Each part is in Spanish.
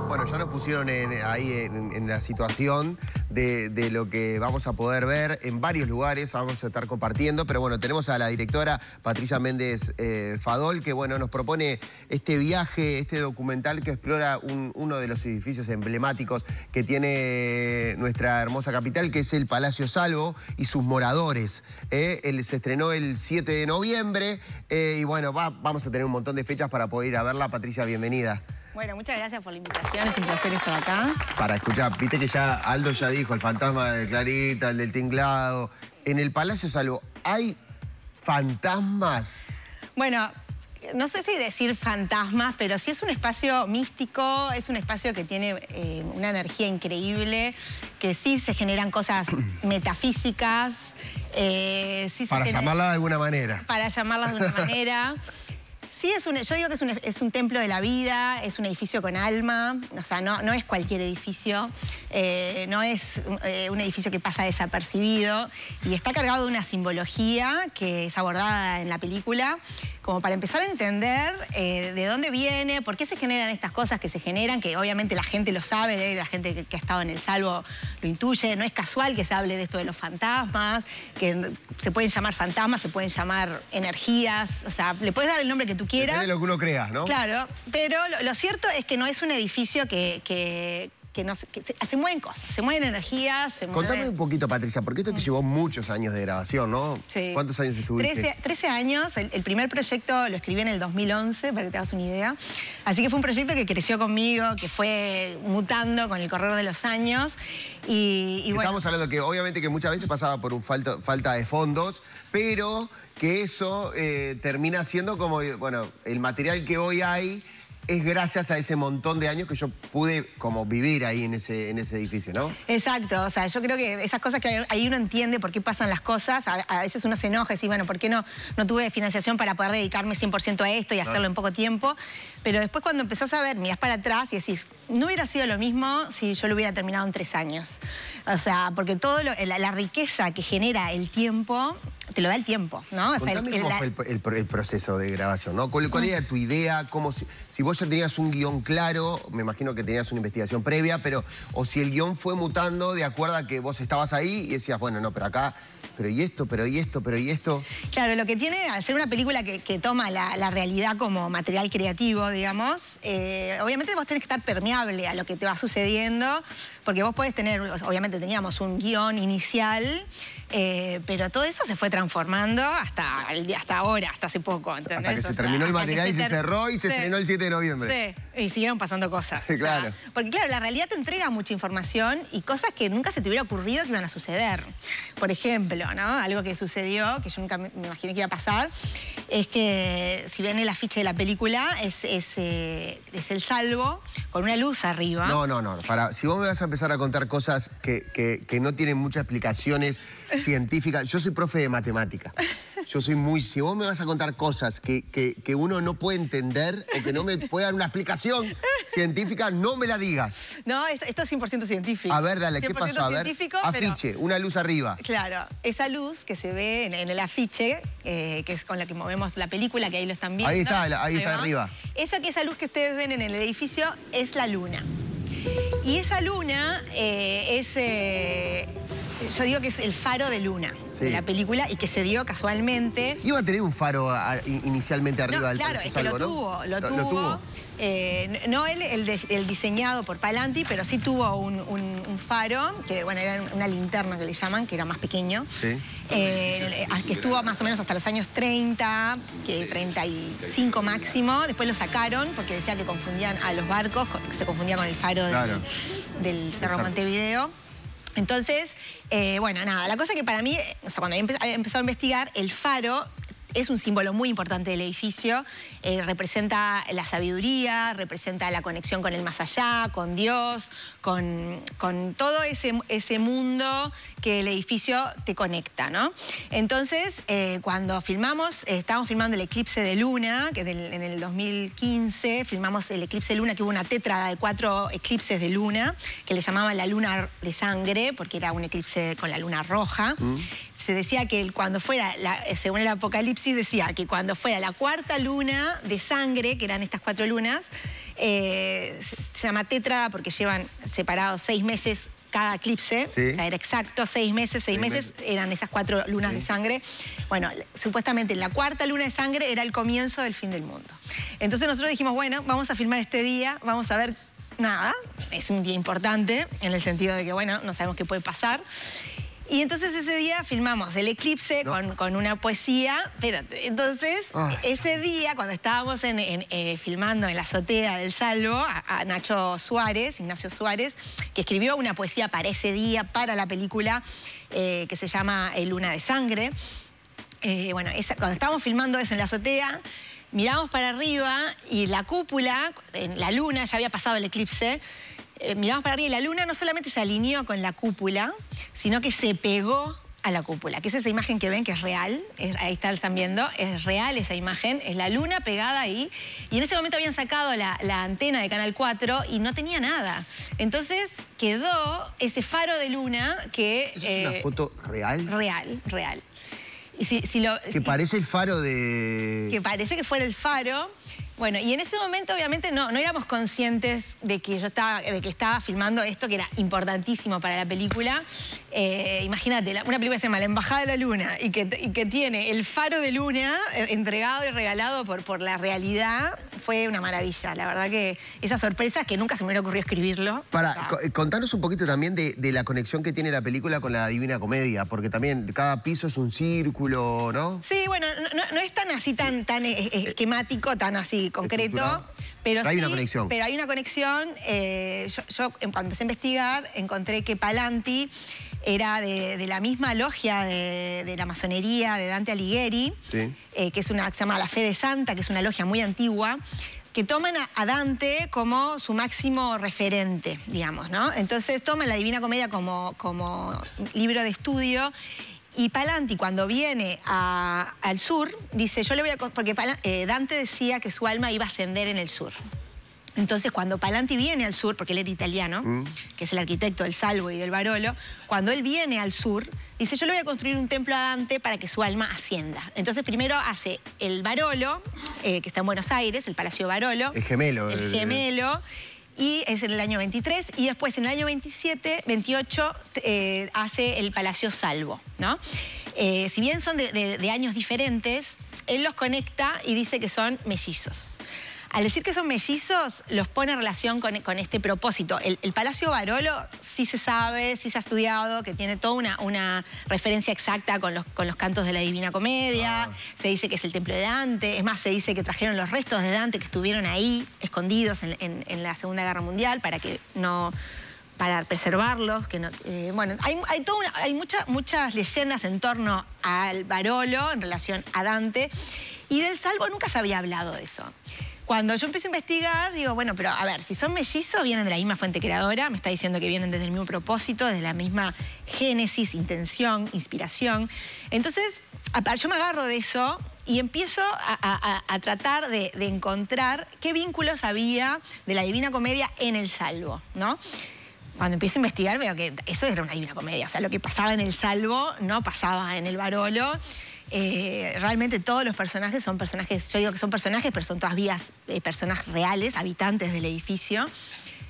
Bueno, ya nos pusieron ahí en la situación de lo que vamos a poder ver en varios lugares, vamos a estar compartiendo, pero bueno, tenemos a la directora Patricia Méndez Fadol, que bueno, nos propone este viaje, este documental que explora uno de los edificios emblemáticos que tiene nuestra hermosa capital, que es el Palacio Salvo y sus moradores. Se estrenó el 7 de noviembre y bueno, vamos a tener un montón de fechas para poder ir a verla. Patricia, bienvenida. Bueno, muchas gracias por la invitación, es un placer estar acá. Para escuchar, viste que ya Aldo ya dijo, el fantasma de Clarita, el del tinglado. En el Palacio Salvo, ¿hay fantasmas? Bueno, no sé si decir fantasmas, pero sí es un espacio místico, es un espacio que tiene una energía increíble, que sí se generan cosas metafísicas. Para llamarla de alguna manera. Para llamarla de alguna manera. Sí, yo digo que es un templo de la vida, es un edificio con alma, o sea, no es cualquier edificio, no es un edificio que pasa desapercibido y está cargado de una simbología que es abordada en la película, como para empezar a entender de dónde viene, por qué se generan estas cosas que se generan, que obviamente la gente lo sabe, la gente que ha estado en el Salvo lo intuye, no es casual que se hable de esto de los fantasmas, que se pueden llamar fantasmas, se pueden llamar energías, o sea, le puedes dar el nombre que tú quieras. Depende de lo que uno crea, ¿no? Claro, pero lo cierto es que no es un edificio que se mueven cosas, se mueven energías, se mueven... Contame un poquito, Patricia, porque esto te llevó muchos años de grabación, ¿no? Sí. ¿Cuántos años estuviste? 13 años. El primer proyecto lo escribí en el 2011, para que te hagas una idea. Así que fue un proyecto que creció conmigo, que fue mutando con el correr de los años. Y bueno... Estamos hablando que obviamente que muchas veces pasaba por falta de fondos, pero que eso termina siendo como, bueno, el material que hoy hay es gracias a ese montón de años que yo pude como vivir ahí en ese edificio, ¿no? Exacto, o sea, yo creo que esas cosas que ahí uno entiende por qué pasan las cosas, a veces uno se enoja y dice, bueno, ¿por qué no tuve financiación para poder dedicarme 100% a esto y hacerlo en poco tiempo? Pero después cuando empezás a ver, mirás para atrás y decís, no hubiera sido lo mismo si yo lo hubiera terminado en 3 años. O sea, porque todo la riqueza que genera el tiempo, te lo da el tiempo, ¿no? O sea, contame cómo fue el proceso de grabación, ¿no? ¿Cuál era tu idea? Si vos ya tenías un guión claro, me imagino que tenías una investigación previa, pero o si el guión fue mutando de acuerdo a que vos estabas ahí y decías, bueno, no, pero acá... Pero y esto, pero y esto, pero y esto. Claro, lo que tiene al ser una película que toma la realidad como material creativo, digamos, obviamente vos tenés que estar permeable a lo que te va sucediendo, porque vos podés tener, obviamente teníamos un guión inicial, pero todo eso se fue transformando hasta ahora, hasta hace poco, ¿entendés? Hasta que se terminó el material y se cerró y se estrenó el 7 de noviembre. Sí, y siguieron pasando cosas. Sí, claro. O sea, porque claro, la realidad te entrega mucha información y cosas que nunca se te hubiera ocurrido que iban a suceder. Por ejemplo, ¿no? Algo que sucedió, que yo nunca me imaginé que iba a pasar, es que si ven el afiche de la película, es el Salvo con una luz arriba. No. Si vos me vas a empezar a contar cosas que no tienen muchas explicaciones científicas, yo soy profe de matemática. Si vos me vas a contar cosas que uno no puede entender o que no me puede dar una explicación científica, no me la digas. No, esto es 100% científico. A ver, dale, ¿qué pasó? A ver, afiche, una luz arriba. Claro, esa luz que se ve en el afiche, que es con la que movemos la película, que ahí lo están viendo. Ahí está arriba. Esa luz que ustedes ven en el edificio es la luna. Y esa luna yo digo que es el faro de Luna de la película y que se dio casualmente. Iba a tener un faro inicialmente arriba del Palacio Salvo, ¿no? Lo tuvo. No el diseñado por Palanti, pero sí tuvo un faro, que bueno, era una linterna que le llaman, que era más pequeño. Sí. Que estuvo más o menos hasta los años 30, 35 máximo. Después lo sacaron porque decía que confundían a los barcos, se confundía con el faro del Cerro Montevideo. Entonces, bueno, nada, la cosa que para mí, o sea, cuando había empezado a investigar, el faro es un símbolo muy importante del edificio, representa la sabiduría, representa la conexión con el más allá, con Dios, con todo ese mundo que el edificio te conecta, ¿no? Entonces, cuando estábamos filmando el eclipse de luna, que en el 2015 filmamos el eclipse de luna, que hubo una tétrada de 4 eclipses de luna, que le llamaban la luna de sangre, porque era un eclipse con la luna roja. se decía que cuando fuera, según el Apocalipsis, decía que cuando fuera la cuarta luna de sangre, que eran estas 4 lunas, se llama tétrada porque llevan separados 6 meses cada eclipse, sí. O sea, era exacto, 6 meses eran esas 4 lunas de sangre. Bueno, supuestamente la cuarta luna de sangre era el comienzo del fin del mundo. Entonces nosotros dijimos, bueno, vamos a filmar este día, vamos a ver nada, es un día importante en el sentido de que, bueno, no sabemos qué puede pasar. Y entonces ese día filmamos el eclipse con una poesía. Espérate, entonces ese día cuando estábamos filmando en la azotea del Salvo a Nacho Suárez, Ignacio Suárez, que escribió una poesía para ese día, para la película que se llama Luna de Sangre. Bueno, cuando estábamos filmando eso en la azotea, miramos para arriba y la cúpula, en la luna, ya había pasado el eclipse, miramos para arriba y la luna no solamente se alineó con la cúpula, sino que se pegó a la cúpula, que es esa imagen que ven que es real, ahí están viendo, es real esa imagen, es la luna pegada ahí, y en ese momento habían sacado la antena de Canal 4 y no tenía nada. Entonces quedó ese faro de luna que... ¿Esa es una foto real? Real. Y que parece el faro de... Que parece que fuera el faro. Bueno, y en ese momento obviamente no éramos conscientes de que estaba filmando esto que era importantísimo para la película. Imagínate, una película que se llama La Embajada de la Luna y que tiene el faro de luna entregado y regalado por la realidad. Fue una maravilla, la verdad que esas sorpresas que nunca se me hubiera ocurrido escribirlo. Contanos un poquito también de la conexión que tiene la película con la Divina Comedia, porque también cada piso es un círculo, ¿no? Sí, bueno, no es tan así, tan esquemático, tan así concreto, pero hay una conexión. Pero hay una conexión. Yo cuando empecé a investigar encontré que Palanti era de la misma logia de la masonería de Dante Alighieri, sí. Que es una que se llama La Fe de Santa, que es una logia muy antigua, que toman a Dante como su máximo referente, digamos, ¿no? Entonces toman la Divina Comedia como libro de estudio. Y Palanti, cuando viene al sur, dice, yo le voy a... Porque Dante decía que su alma iba a ascender en el sur. Entonces, cuando Palanti viene al sur, porque él era italiano, que es el arquitecto del Salvo y del Barolo, cuando él viene al sur, dice, yo le voy a construir un templo a Dante para que su alma ascienda. Entonces, primero hace el Barolo, que está en Buenos Aires, el Palacio Barolo. El gemelo. El gemelo. Y es en el año 23, y después en el año 28 hace el Palacio Salvo, ¿no? Si bien son de años diferentes, él los conecta y dice que son mellizos. Al decir que son mellizos, los pone en relación con este propósito. El Palacio Barolo sí se sabe, sí se ha estudiado, que tiene toda una referencia exacta con los cantos de la Divina Comedia. Se dice que es el templo de Dante. Es más, se dice que trajeron los restos de Dante que estuvieron ahí, escondidos en la Segunda Guerra Mundial, para preservarlos. Bueno, hay muchas leyendas en torno al Barolo en relación a Dante. Y del Salvo nunca se había hablado de eso. Cuando yo empecé a investigar, digo, bueno, pero a ver, si son mellizos, vienen de la misma fuente creadora, me está diciendo que vienen desde el mismo propósito, desde la misma génesis, intención, inspiración. Entonces, yo me agarro de eso y empiezo a tratar de encontrar qué vínculos había de la Divina Comedia en el Salvo, ¿no? Cuando empiezo a investigar veo que eso era una Divina Comedia, o sea, lo que pasaba en el Salvo no pasaba en el Barolo. Realmente todos los personajes son personajes, yo digo que son personajes, pero son todas personas reales, habitantes del edificio,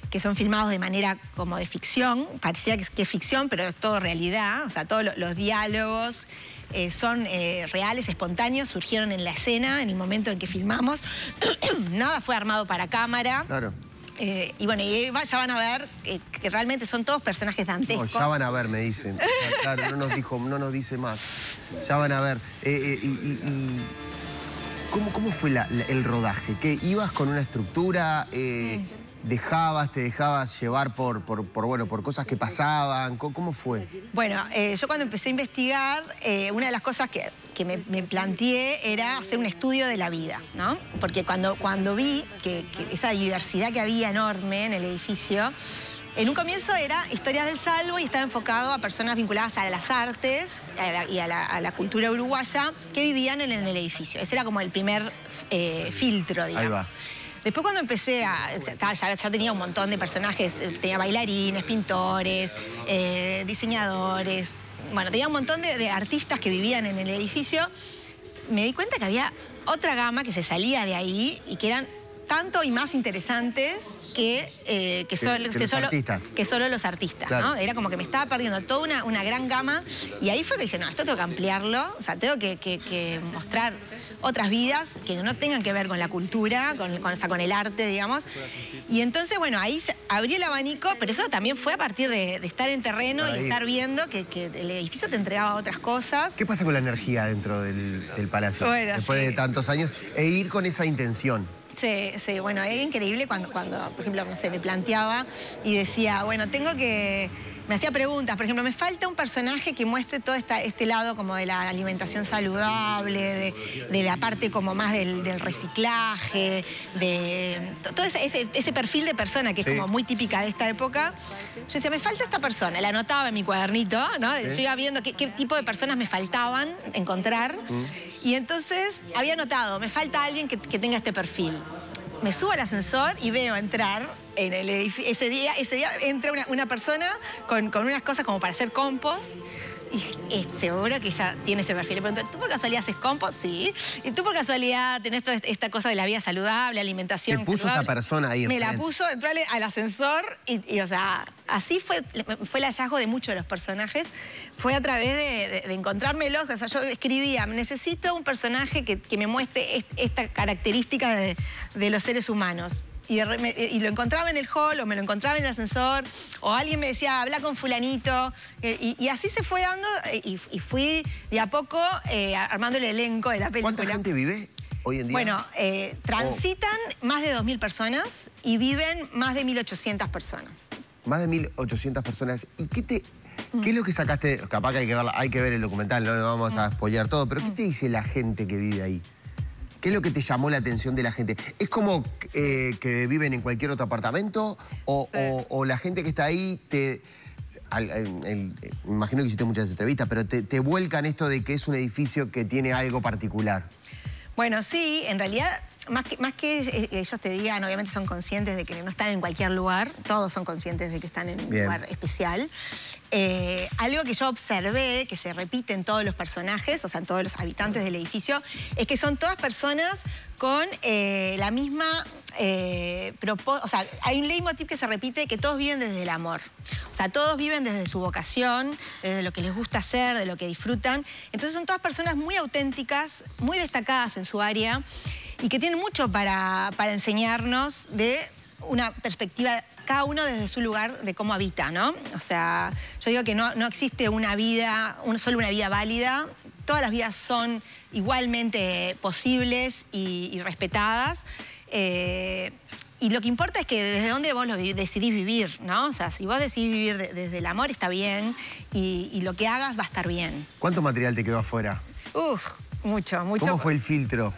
que son filmados de manera como de ficción. Parecía que es ficción, pero es todo realidad. O sea, todos los diálogos son reales, espontáneos, surgieron en la escena, en el momento en que filmamos. Nada fue armado para cámara. Claro. Y bueno, ya van a ver que realmente son todos personajes dantescos. No, ya van a ver, me dicen. Claro, no nos dice más. Ya van a ver. ¿Cómo fue el rodaje? ¿Qué, ibas con una estructura? ¿Te dejabas llevar por cosas que pasaban? ¿Cómo fue? Bueno, yo cuando empecé a investigar, una de las cosas que me planteé era hacer un estudio de la vida, ¿no? Porque cuando vi que esa diversidad que había enorme en el edificio, en un comienzo era Historias del Salvo y estaba enfocado a personas vinculadas a las artes y a la cultura uruguaya que vivían en el edificio. Ese era como el primer filtro, digamos. Ahí va. Después cuando empecé ya tenía un montón de personajes, tenía bailarines, pintores, diseñadores, bueno, tenía un montón de artistas que vivían en el edificio. Me di cuenta que había otra gama que se salía de ahí y que eran tanto y más interesantes que solo los artistas, claro. ¿No? Era como que me estaba perdiendo toda una gran gama y ahí fue que dije, no, esto tengo que ampliarlo, o sea, tengo que mostrar otras vidas que no tengan que ver con la cultura, con el arte, digamos. Y entonces, bueno, ahí abrí el abanico, pero eso también fue a partir de estar en terreno y estar viendo que el edificio te entregaba otras cosas. ¿Qué pasa con la energía dentro del palacio? Bueno, después de tantos años, e ir con esa intención. Sí, bueno, es increíble cuando, por ejemplo, no sé, me planteaba y decía, bueno, tengo que... Me hacía preguntas, por ejemplo, me falta un personaje que muestre todo este lado como de la alimentación saludable, de la parte como más del reciclaje, de todo ese perfil de persona que es como muy típica de esta época. Yo decía, me falta esta persona, la anotaba en mi cuadernito, ¿no? Yo iba viendo qué tipo de personas me faltaban encontrar y entonces había anotado, me falta alguien que tenga este perfil. Me subo al ascensor y veo entrar en el edificio. Ese día entra una persona con unas cosas como para hacer compost. Y seguro que ella tiene ese perfil. Le pregunto, ¿tú por casualidad haces compost? Sí. ¿Y tú por casualidad tenés toda esta cosa de la vida saludable, alimentación saludable? ¿Te puso esa persona ahí? Me la puso, entró al ascensor y, o sea, así fue el hallazgo de muchos de los personajes. Fue a través de encontrármelos. O sea, yo escribía, necesito un personaje que me muestre esta característica de los seres humanos. Y lo encontraba en el hall, o me lo encontraba en el ascensor, o alguien me decía, habla con fulanito. Y así se fue dando, y fui de a poco armando el elenco de la película. ¿Cuánta gente vive hoy en día? Bueno, transitan más de 2.000 personas y viven más de 1.800 personas. Más de 1.800 personas. ¿Y qué es lo que sacaste? Capaz que hay que ver el documental, no lo vamos a spoilear todo, pero ¿qué te dice la gente que vive ahí? ¿Qué es lo que te llamó la atención de la gente? ¿Es como que viven en cualquier otro apartamento? ¿O la gente que está ahí me imagino que hiciste muchas entrevistas, pero te vuelcan esto de que es un edificio que tiene algo particular? Bueno, sí, en realidad, más que ellos te digan, obviamente son conscientes de que no están en cualquier lugar, todos son conscientes de que están en un lugar especial. Algo que yo observé, que se repite en todos los personajes, o sea, en todos los habitantes del edificio, es que son todas personas con la misma o sea, hay un leitmotiv que se repite, que todos viven desde el amor. O sea, todos viven desde su vocación, desde lo que les gusta hacer, de lo que disfrutan. Entonces son todas personas muy auténticas, muy destacadas en su área y que tienen mucho para enseñarnos de una perspectiva, cada uno desde su lugar de cómo habita, ¿no? O sea, yo digo que no existe una vida, solo una vida válida. Todas las vidas son igualmente posibles y respetadas. Y lo que importa es que desde dónde vos decidís vivir, ¿no? O sea, si vos decidís vivir desde el amor está bien y lo que hagas va a estar bien. ¿Cuánto material te quedó afuera? Mucho. ¿Cómo fue el filtro?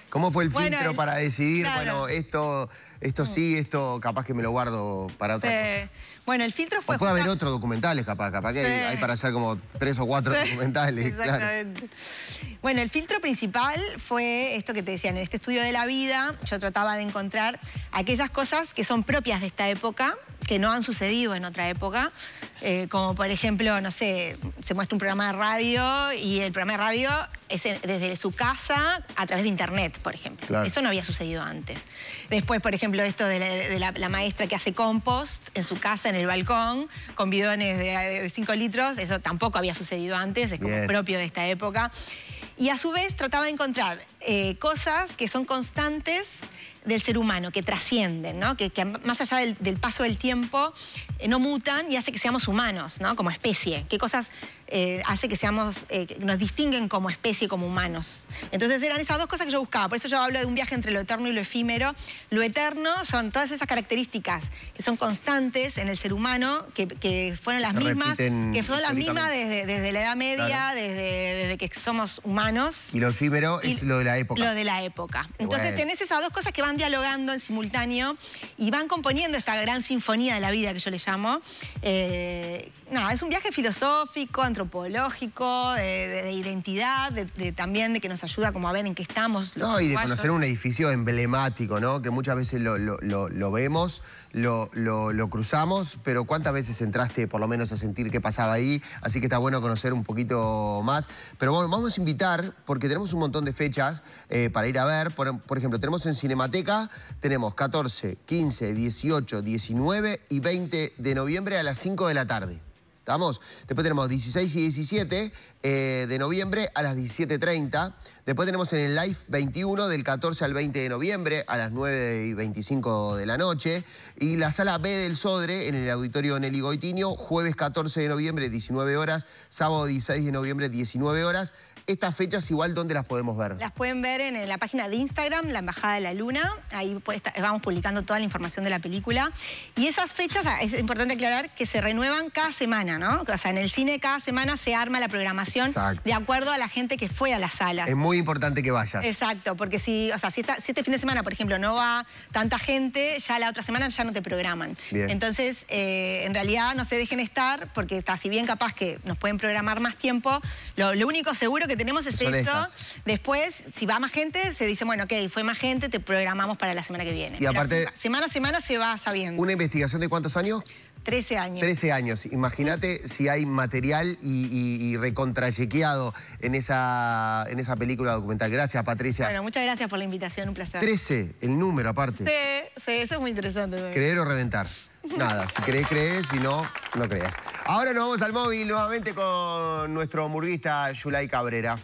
¿Cómo fue el filtro para decidir, claro, bueno, esto sí, esto capaz que me lo guardo para otra cosa? Bueno, el filtro fue... O puede haber otros documentales, capaz que hay para hacer como 3 o 4 documentales. Exactamente. Claro. Bueno, el filtro principal fue esto que te decía, en este estudio de la vida, yo trataba de encontrar aquellas cosas que son propias de esta época, que no han sucedido en otra época, como por ejemplo, no sé, se muestra un programa de radio y el programa de radio es desde su casa a través de internet, por ejemplo. Claro. Eso no había sucedido antes. Después, por ejemplo, esto de la maestra que hace compost en su casa, en el balcón, con bidones de 5 litros, eso tampoco había sucedido antes, es como propio de esta época. Y a su vez trataba de encontrar cosas que son constantes del ser humano, que trascienden, ¿no? Que más allá del paso del tiempo no mutan y hace que seamos humanos, ¿no? Como especie. ¿Qué cosas hace que nos distinguen como especie, como humanos? Entonces eran esas dos cosas que yo buscaba. Por eso yo hablo de un viaje entre lo eterno y lo efímero. Lo eterno son todas esas características que son constantes en el ser humano, que fueron las mismas, desde la Edad Media, claro, desde que somos humanos. Y lo efímero es lo de la época. Lo de la época. Entonces tenés esas dos cosas que van dialogando en simultáneo y van componiendo esta gran sinfonía de la vida que yo le llamo. Nada, es un viaje filosófico, antropológico, de identidad, también de que nos ayuda como a ver en qué estamos. No, y de conocer un edificio emblemático, ¿no? Que muchas veces lo vemos, lo cruzamos, pero ¿cuántas veces entraste por lo menos a sentir qué pasaba ahí? Así que está bueno conocer un poquito más. Pero bueno, vamos a invitar, porque tenemos un montón de fechas para ir a ver. Por ejemplo, tenemos en Cinemateca, tenemos 14, 15, 18, 19 y 20 de noviembre a las 5 de la tarde. ¿Estamos? Después tenemos 16 y 17 de noviembre a las 17:30. Después tenemos en el Live 21 del 14 al 20 de noviembre a las 9:25 de la noche. Y la sala B del Sodre en el Auditorio Nelly Goitiño, jueves 14 de noviembre, 19 horas. Sábado 16 de noviembre, 19 horas. Estas fechas igual, ¿dónde las podemos ver? Las pueden ver en la página de Instagram, La Embajada de la Luna. Ahí vamos publicando toda la información de la película. Y esas fechas, es importante aclarar que se renuevan cada semana, ¿no? O sea, en el cine cada semana se arma la programación. Exacto. De acuerdo a la gente que fue a las salas. Es muy importante que vayas. Exacto, porque si este fin de semana, por ejemplo, no va tanta gente, ya la otra semana ya no te programan. Bien. Entonces, en realidad no se dejen estar, porque si bien capaz que nos pueden programar más tiempo, lo único seguro que tenemos es eso. Después, si va más gente, se dice, bueno, ok, fue más gente, te programamos para la semana que viene. Y aparte, semana a semana se va sabiendo. ¿Una investigación de cuántos años? 13 años. 13 años. Imagínate si hay material y recontrachequeado en esa película documental. Gracias, Patricia. Bueno, muchas gracias por la invitación, un placer. 13, el número aparte. Sí, eso es muy interesante también. Creer o reventar. Nada, si crees, crees, si no, no creas. Ahora nos vamos al móvil nuevamente con nuestro hamburguista Yulay Cabrera.